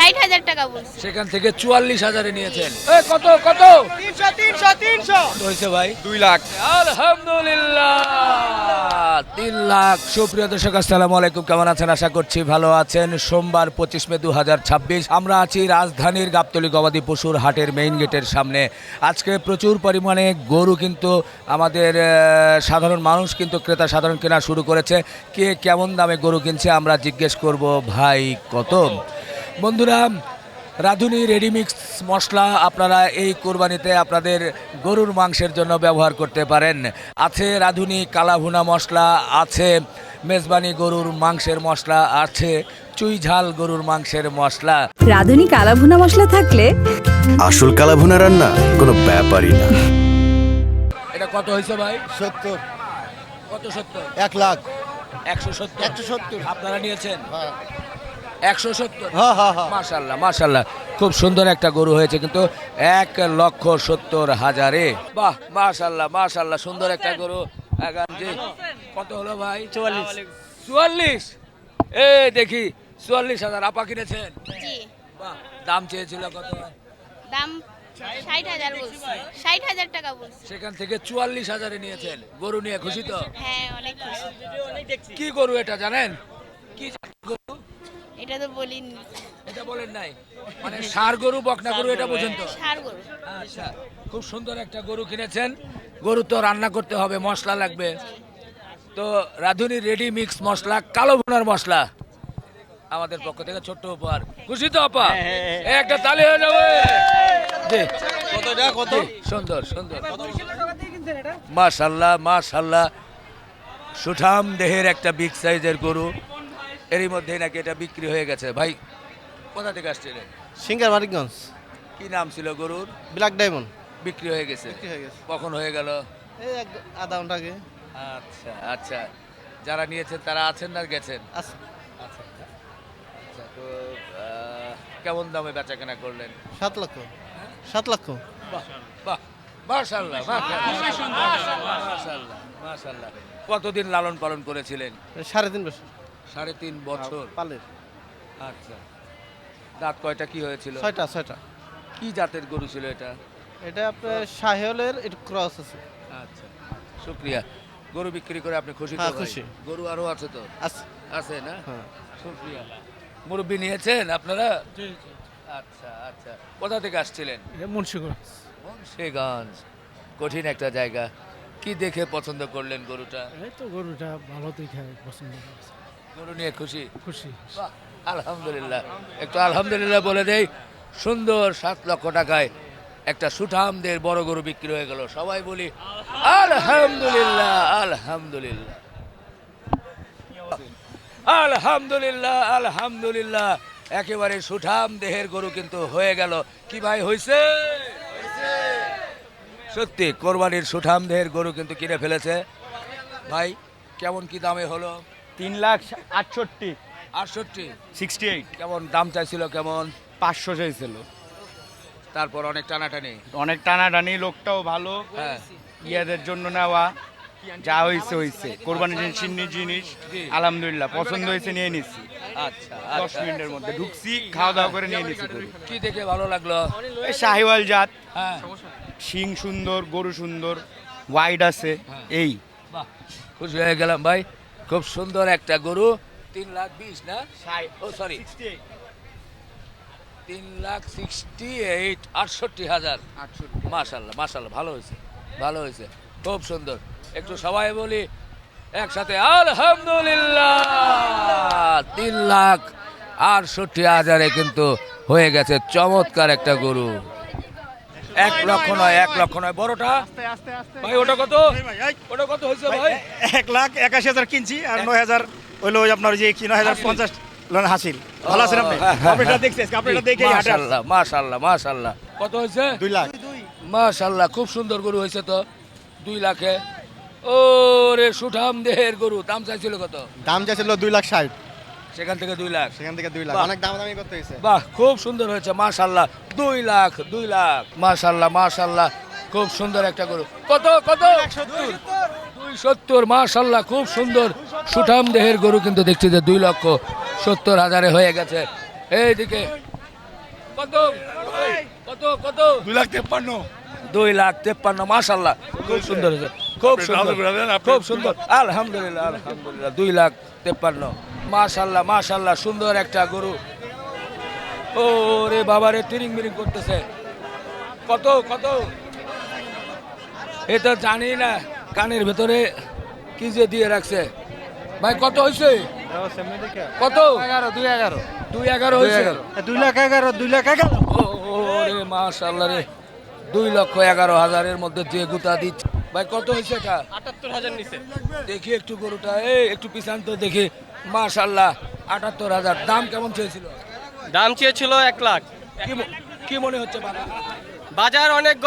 60,000 টাকা বলছি। সেখান থেকে 44,000-এ নিয়েছেন। কত কত 300 হয়েছে ভাই? 2 লাখ। আলহামদুলিল্লাহ 3 লাখ। সুপ্রিয় দর্শক আসসালামু আলাইকুম, কেমন আছেন? আশা করছি ভালো আছেন। সোমবার 25 মে 2026 আমরা আছি রাজধানীর গাবতলী গবাদি পশুর হাটের মেইন গেটের সামনে। আজকে প্রচুর পরিমাণে গরু কিন্তু আমাদের সাধারণ মানুষ কিন্তু ক্রেতা সাধারণ কেনা শুরু করেছে। কে কেমন দামে গরু কিনছে আমরা জিজ্ঞেস করব। ভাই কত? বন্ধুরা, রাঁধুনি রেডিমিক্স মশলা আপনারা এই কোরবানিতে আপনাদের গরুর মাংসের জন্য ব্যবহার করতে পারেন। আছে রাঁধুনি কালাভুনা মশলা, আছে মেজবানি গরুর মাংসের মশলা, আছে চুই ঝাল গরুর মাংসের মশলা। রাঁধুনি কালাভুনা মশলা থাকলে আসল কালাভুনা রান্না কোনো ব্যাপারই না। এটা কত হয়েছে ভাই? 70। কত 70? 1 লাখ। 170। 170। আপনারা নিয়েছেন? হ্যাঁ 170। হ্যাঁ। মাশাল্লাহ মাশাল্লাহ, খুব সুন্দর একটা গরু হয়েছে কিন্তু 1,70,000-এ। বাহ মাশাল্লাহ মাশাল্লাহ, সুন্দর একটা গরু। জি, কত হলো ভাই? 44। দেখি 44,000 আপা কিনেছেন? জি। বাহ, দাম চেয়েছিল কত? দাম 60,000 বলছি। 60,000 টাকা বলছি। সেখান থেকে 44,000-এ নিয়েছেন। গরু নিয়ে খুশি তো? হ্যাঁ, অনেক খুশি। কি গরু এটা জানেন? কি জাতের গরু? এটা তো বলিনি। এটা বলেন নাই, মানে ষাঁড় গরু বকনা গরু এটা বুঝেন তো? ষাড় গরু। আচ্ছা, খুব সুন্দর একটা গরু কিনেছেন। গরু তো রান্না করতে হবে, মশলা লাগবে। তো রাঁধুনি রেডি মিক্স মশলা, কালো ভুনার মশলা আমাদের পক্ষ থেকে ছোট্ট উপহার। খুশি তো আপা? একটা তালি হয়ে যাবে। জি, কত? সুন্দর সুন্দর, মাশাল্লাহ মাশাল্লাহ, সুঠাম দেহের একটা বিগ সাইজের গরু। এরই মধ্যেই নাকি এটা বিক্রি হয়ে গেছে। ভাই কোথা থেকে আসছিলেন? সিঙ্গার মানিকগঞ্জ। কি নাম ছিল গরুর? Black diamond. বিক্রি হয়ে গেছে। বিক্রি হয়ে গেছে। কখন হয়ে গেল? এই আধা ঘন্টা আগে। আচ্ছা আচ্ছা, যারা নিয়েছেন তারা আছেন না গেছেন? আচ্ছা। আচ্ছা, তো কেমন দামে বেচা কেনা করলেন? 7 লক্ষ। 7 লক্ষ। বাহ বাহ, মাশাআল্লাহ মাশাআল্লাহ মাশাআল্লাহ। কতদিন লালন পালন করেছিলেন? 3.5 বছর। 3.5 বছর। পালের। আচ্ছা, দাঁত কয়টা কি হয়েছিল? 6টা। কি জাতের গরু ছিল এটা? এটা আপনার শাহিওয়ালের একটু ক্রস আছে। আচ্ছা, শুক্রিয়া। গরু বিক্রি করে আপনি খুশি তো? হ্যাঁ, ভাই? খুশি। গরু আরো আছে তো? আছে। আছে না? হ্যাঁ। শুক্রিয়া। মুরব্বি নিয়েছেন আপনারা? আচ্ছা আচ্ছা, কোথা থেকে আসছিলেন? মুন্সিগঞ্জ, কঠিন একটা জায়গা। কি দেখে পছন্দ করলেন গরুটা? এই তো গরুটা ভালো দেখে পছন্দ করছে। গরু নিয়ে খুশি? খুশি। বাহ, আলহামদুলিল্লাহ। একটু আলহামদুলিল্লাহ বলে দেই। সুন্দর 7 লক্ষ টাকায় একটা সুঠামদের বড় গরু বিক্রি হয়ে গেল। সবাই বলি আলহামদুলিল্লাহ আলহামদুলিল্লাহ আলহামদুলিল্লাহ আলহামদুলিল্লাহ। একেবারে সুঠাম দেহের গরু কিন্তু হয়ে গেল। কি ভাই হয়েছে? সত্যি কোরবানির সুঠাম দেহের গরু কিন্তু কিনে ফেলেছে। ভাই কেমন কি দামে হলো? 3,68,000 68। 68 কেমন দাম চাইছিল? কেমন? 500 চাইছিল। তারপর অনেক টানাটানি। অনেক টানাটানি, লোকটাও ভালো। হ্যাঁ, ইয়াদের জন্য নেওয়া, যা হয়েছে কোরবানির জিনিস জি। আলহামদুলিল্লাহ পছন্দ হয়েছে, নিয়ে নিচ্ছি। আচ্ছা 10 আচ্ছা। মিনিটের মধ্যে ঢুকছি, খাওয়া দাওয়া করে নিয়ে নিচ্ছি গরু। কি দেখে ভালো লাগলো? এই শাহিওয়াল জাত, হ্যাঁ, শিং সুন্দর, গরু সুন্দর, ওয়াইড আছে। এই বাহ, খুশি হয়ে গেলাম ভাই। খুব সুন্দর একটা গরু। 3,20,000 না? ও সরি, 3,68,000। 68,000। মাশাল্লাহ মাশাল্লাহ, ভালো হয়েছে ভালো হয়েছে, খুব সুন্দর। একটু সবাই বলি একসাথে আলহামদুলিল্লাহ। 3,68,000-এ কিন্তু হয়ে গেছে চমৎকার একটা গরু। 1 লক্ষ নয়, 1 লক্ষ নয়, বড়টা ভাই। ওটা কত? ওটা কত হয়েছে ভাই? 1,81,000 কিনছি আর 9,000 হইলো ওই আপনার যে কি 9,050 লোন হাসিল। ভালো আছেন আপনি? আপনারা দেখছেন, আপনারা দেখে মাশাআল্লাহ মাশাআল্লাহ মাশাআল্লাহ। কত হয়েছে? 2 লাখ। মাশাআল্লাহ, খুব সুন্দর গরু হয়েছে তো। 2 লাখে। ও রে, সুঠাম দেহের গরু। দাম চাইছিল কত? দাম চাইছিল 2,60,000। সেখান থেকে 2 লাখ। সেখান থেকে 2 লাখ। বাহ। অনেক দামাদামি করতে হয়েছে। বাহ, খুব সুন্দর হয়েছে মাশাআল্লাহ। 2 লাখ 2 লাখ, মাশাআল্লাহ মাশাআল্লাহ, খুব সুন্দর একটা গরু। কত কত? 270। মাশাআল্লাহ, খুব সুন্দর সুঠাম দেহের গরু কিন্তু দেখছি যে 2,70,000-এ হয়ে গেছে। এইদিকে কত কত কত 2,53,000 2,53,000 মাশাআল্লাহ খুব সুন্দর হয়েছে খুব সুন্দর খুব সুন্দর আলহামদুলিল্লাহ আলহামদুলিল্লাহ 2,53,000 মাশাআল্লাহ মাশাআল্লাহ সুন্দর একটা গরু ও রে বাবা রে তিরিং মিরিং করতেছে কত কত এটা জানি না কানের ভেতরে কি যে দিয়ে রাখছে ভাই কত হয়েছে কত 2,11 হয়েছে 2,11,000 ও রে মাশাআল্লাহ রে 2,11,000 মধ্যে যে গুতা দিচ্ছে ভাই কত হয়েছে এটা 78,000 নিচে। দেখি একটু গরুটা এই একটু পিছান তো দেখি মাশাআল্লাহ 78,000 দাম কেমন চেয়েছিল দাম চেয়েছিল 1 লাখ। কি মনে হচ্ছে বাবা বাজার অনেক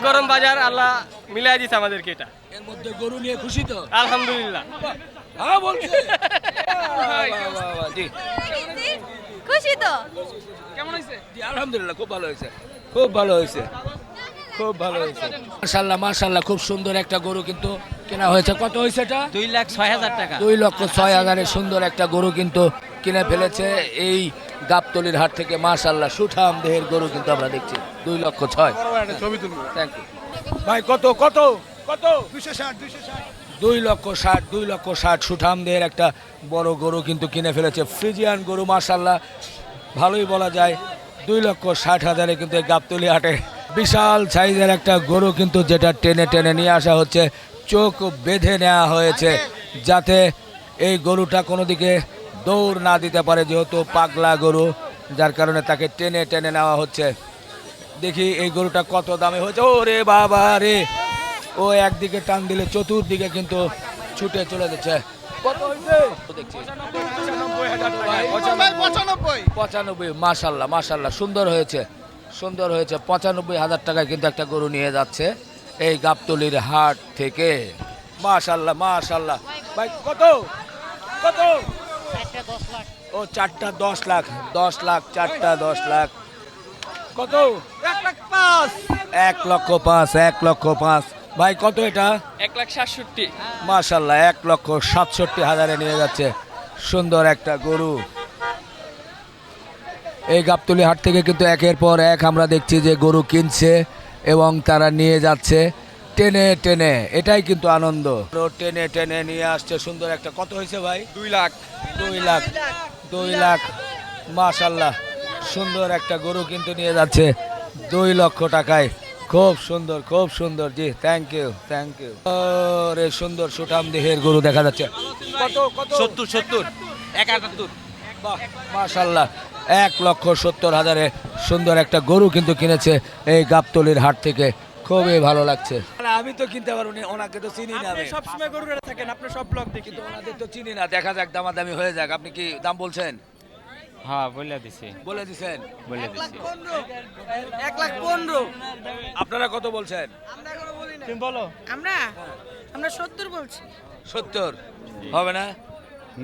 গরম বাজার, আল্লাহ মিলাই দিছে আমাদেরকে এটা। এর মধ্যে গরু নিয়ে খুশি তো আলহামদুলিল্লাহ। হ্যাঁ বলছে বাহ, বাহ, বাহ, জি খুশি তো জি, আলহামদুলিল্লাহ খুব ভালো হয়েছে খুব ভালো হয়েছে খুব ভালো হয়েছে মাশাআল্লাহ মাশাআল্লাহ খুব সুন্দর একটা গরু কিন্তু কেনা হয়েছে কত হয়েছে এটা 2,06,000 টাকা। 2,06,000 সুন্দর একটা গরু কিন্তু কিনে ফেলেছে এই গাবতলির হাট থেকে মাশাআল্লাহ সুঠাম দেহের গরু কিন্তু আমরা দেখছি 2,06,000 ছবি তুলবো। থ্যাংক ইউ ভাই কত কত কত 2,60,000 সুঠাম দেহের একটা বড় গরু কিন্তু কিনে ফেলেছে ফ্রিজিয়ান গরু মাশাআল্লাহ ভালোই বলা যায় 2,60,000 কিন্তু এই গাবতলি হাটে বিশাল সাইজের একটা গরু কিন্তু যেটা টেনে টেনে নিয়ে আসা হচ্ছে চোখ বেঁধে নেওয়া হয়েছে যাতে এই গরুটা কোনো দিকে দৌড় না দিতে পারে যেহেতু পাগলা গরু যার কারণে তাকে টেনে টেনে নেওয়া হচ্ছে দেখি এই গরুটা কত দামে হয়েছে ও রে বাবা রে ও একদিকে টান দিলে চতুর্দিকে কিন্তু ছুটে চলে যাচ্ছে কত হয়েছে দেখছি 95 মাশাআল্লাহ মাশাআল্লাহ সুন্দর হয়েছে 95,000 টাকায় কিন্তু একটা গরু নিয়ে যাচ্ছে এই গাবতলির হাট থেকে মাশাআল্লাহ মাশাআল্লাহ ভাই কত কত ও 4টা 10 লাখ 4টা 10 লাখ কত 1,05,000 ভাই কত এটা 1,67,000। মাশাআল্লাহ 1,67,000 নিয়ে যাচ্ছে সুন্দর একটা গরু এই গাবতলি হাট থেকে কিন্তু একের পর এক আমরা দেখছি যে গরু কিনছে এবং তারা নিয়ে যাচ্ছে টেনে টেনে এটাই কিন্তু আনন্দ টেনে টেনে নিয়ে আসছে সুন্দর একটা কত হয়েছে ভাই 2 লাখ মাশাআল্লাহ সুন্দর একটা গরু কিন্তু নিয়ে যাচ্ছে 2 লক্ষ টাকায় খুব সুন্দর জি থ্যাংক ইউ রে সুন্দর সুঠাম দেহের গরু দেখা যাচ্ছে কত কত 70 71 বাহ মাশাআল্লাহ 1,70,000 সুন্দর একটা গরু কিন্তু কিনেছে এই গাবতলির হাট থেকে খুবই ভালো লাগছে আমি তো কিনতে পারবো না ওনাকে তো চিনি না আমি সবসময় গরুরা থাকেন, আপনি সব ব্লগ দেখি কিন্তু ওনাদের তো চিনি না দেখা যাক দামাদামি হয়ে যাক আপনি কি দাম বলছেন হ্যাঁ বলে দিছি বলে দিছেন 1,15,000। আপনারা কত বলছেন তুমি বলো। আমরা 70 বলছি। 70 হবে না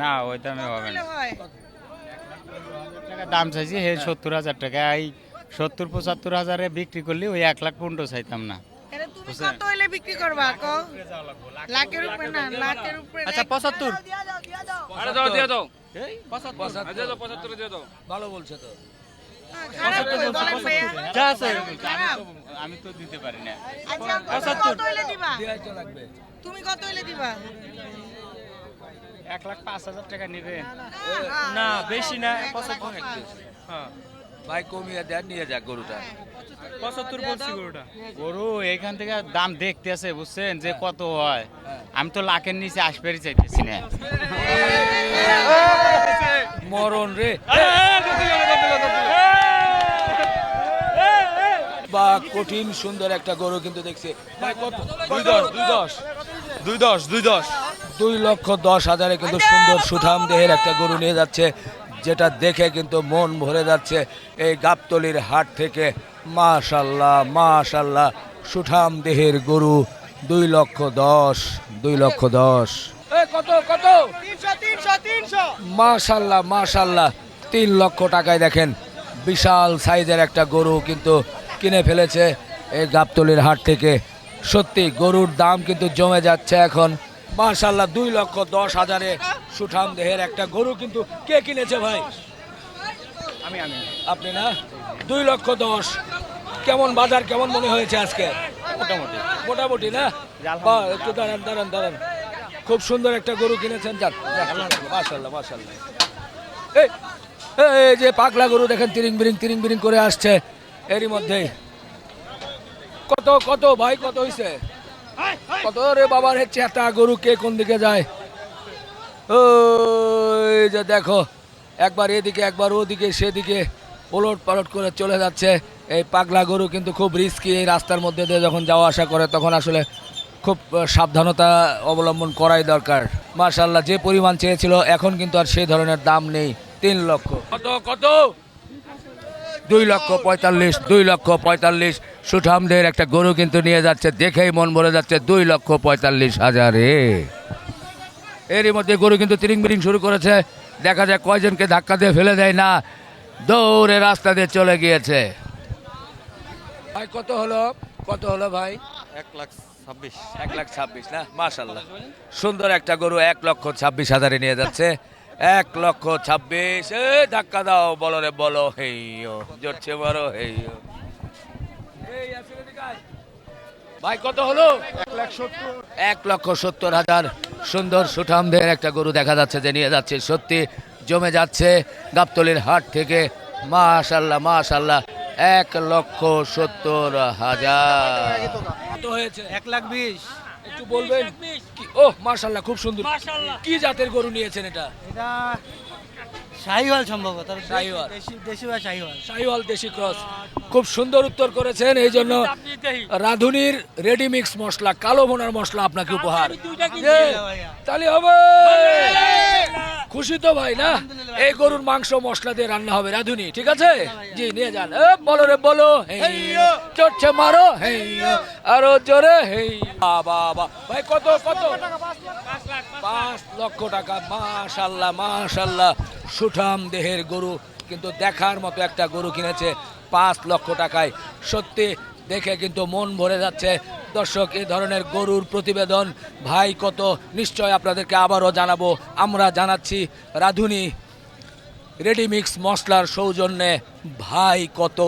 না ওই দামে হবে না। হয় টাকা দাম চাইছি হে 70,000 টাকা, এই 70-75,000 বিক্রি করলে ওই 1,15,000 চাইতাম না। তাহলে তুমি কত হইলে বিক্রি করবা কো? লাখের উপরে না, লাখের উপরে। আচ্ছা 75। আরে দাও দিয়ে দাও। এই 75 দিয়ে দাও ভালো বলছে তো খারাপ কই বলেন ভাইয়া? যা আছে খারাপ। আমি তো দিতে পারি না। আচ্ছা কত হইলে দিবা? দেয়াই তো লাগবে তুমি কত হইলে দিবা? 1,05,000 টাকা নেবে না বেশি না 75। হ্যাঁ ভাই কমিয়ে দেন নিয়ে যাক গরুটা 75 বলছি গরুটা। গরু এখান থেকে দাম দেখতে আছে বুঝছেন যে কত হয়, আমি তো লাখের নিচে আসবেরই চাইতেছি না। মরণ রে বা কঠিন সুন্দর একটা গরু কিন্তু দেখছি ভাই কত 2,10,000 কিন্তু সুন্দর সুঠাম দেহের একটা গরু নিয়ে যাচ্ছে যেটা দেখে কিন্তু মন ভরে যাচ্ছে এই গাবতলির হাট থেকে মাশাআল্লাহ মাশাআল্লাহ সুঠাম দেহের গরু 2,10,000 কত কত 300 মাশাআল্লাহ মাশাআল্লাহ 3 লক্ষ টাকায় দেখেন বিশাল সাইজের একটা গরু কিন্তু কিনে ফেলেছে এই গাবতলির হাট থেকে সত্যি গরুর দাম কিন্তু জমে যাচ্ছে এখন মাশাআল্লাহ 2,10,000 সুঠাম দেহের একটা গরু কিন্তু কে কিনেছে ভাই আপনি না 2,10,000 কেমন বাজার কেমন মনে হয়েছে আজকে? মোটামুটি মোটামুটি না? বাহ, একটু দাঁড়ান দাঁড়ান দাঁড়ান। খুব সুন্দর একটা গরু কিনেছেন, যাক মাশাআল্লাহ মাশাআল্লাহ। এই এই যে পাগলা গরু দেখেন তিরিং বিরিং করে আসছে এরই মধ্যেই। কত কত ভাই কত হইছে? কত রে বাবা রে, চেতা গরু কে কোন দিকে যায়? ওই যে দেখো, একবার এদিকে একবার ওদিকে সেদিকে ওলট পালট করে চলে যাচ্ছে। এই পাগলা গরু কিন্তু খুব রিস্কি, এই রাস্তার মধ্যে দিয়ে যখন যাওয়া আসা করে তখন আসলে খুব সাবধানতা অবলম্বন করাই দরকার। মাশাআল্লাহ, যে পরিমাণ চেয়েছিল এখন কিন্তু আর সেই ধরনের দাম নেই। 3 লক্ষ। কত কত? 2,45,000, 2,45,000 সুঠামদের একটা গরু কিন্তু নিয়ে যাচ্ছে, দেখেই মন ভরে যাচ্ছে। 2,45,000 এরই মধ্যে গরু কিন্তু তিরিং বিরিং শুরু করেছে। দেখা যায় কয়জনকে ধাক্কা দিয়ে ফেলে দেয় না, দৌড়ে রাস্তা দিয়ে চলে গিয়েছে। ভাই কত হলো? কত হলো ভাই? 1,26,000। 1,26,000 না? মাশাআল্লাহ, সুন্দর একটা গরু 1,26,000 নিয়ে যাচ্ছে। 1,26,000। ধাক্কা দাও, বলো রে বলো, হেইও জোরছে বড় হেইও। ভাই কত হলো? 1,70,000। সুন্দর সুঠামদের একটা গরু দেখা যাচ্ছে যে নিয়ে যাচ্ছে, সত্যি জমে যাচ্ছে গাবতলীর হাট থেকে। মাশাআল্লাহ মাশাআল্লাহ, 1,70,000 কত হয়েছে? 1,20,000। একটু বলবেন কি? ও মাশাআল্লাহ, খুব সুন্দর। কি জাতের গরু নিয়েছেন এটা? এটা শাহিওয়াল সম্ভবত। শাহিওয়াল। দেশি বা শাহিওয়াল। শাহিওয়াল দেশি ক্রস। খুব সুন্দর উত্তর করেছেন, এই জন্য রাধুনির রেডিমিক্স মশলা, কালো ভুনার মশলা আপনাকে উপহার। তাহলে হবে খুশি তো ভাই না? এই গরুর মাংস মশলা দিয়ে রান্না হবে রাধুনি, ঠিক আছে? জি নিয়ে যান। বলো রে বলো, চড়ছে মারো, আরো জোরে, বাবা ভাই কত কত? 5 লক্ষ টাকা। মাশাআল্লাহ মাশাআল্লাহ, সুঠাম দেহের গরু, কিন্তু দেখার মতো একটা গরু কিনেছে 5 লক্ষ টাকায়। সত্যি দেখে কিন্তু মন ভরে যাচ্ছে। দর্শক, এই ধরনের গরুর প্রতিবেদন ভাই কত নিশ্চয় আপনাদেরকে আবারও জানাবো। আমরা জানাচ্ছি রাধুনি রেডিমিক্স মশলার সৌজন্যে ভাই কত।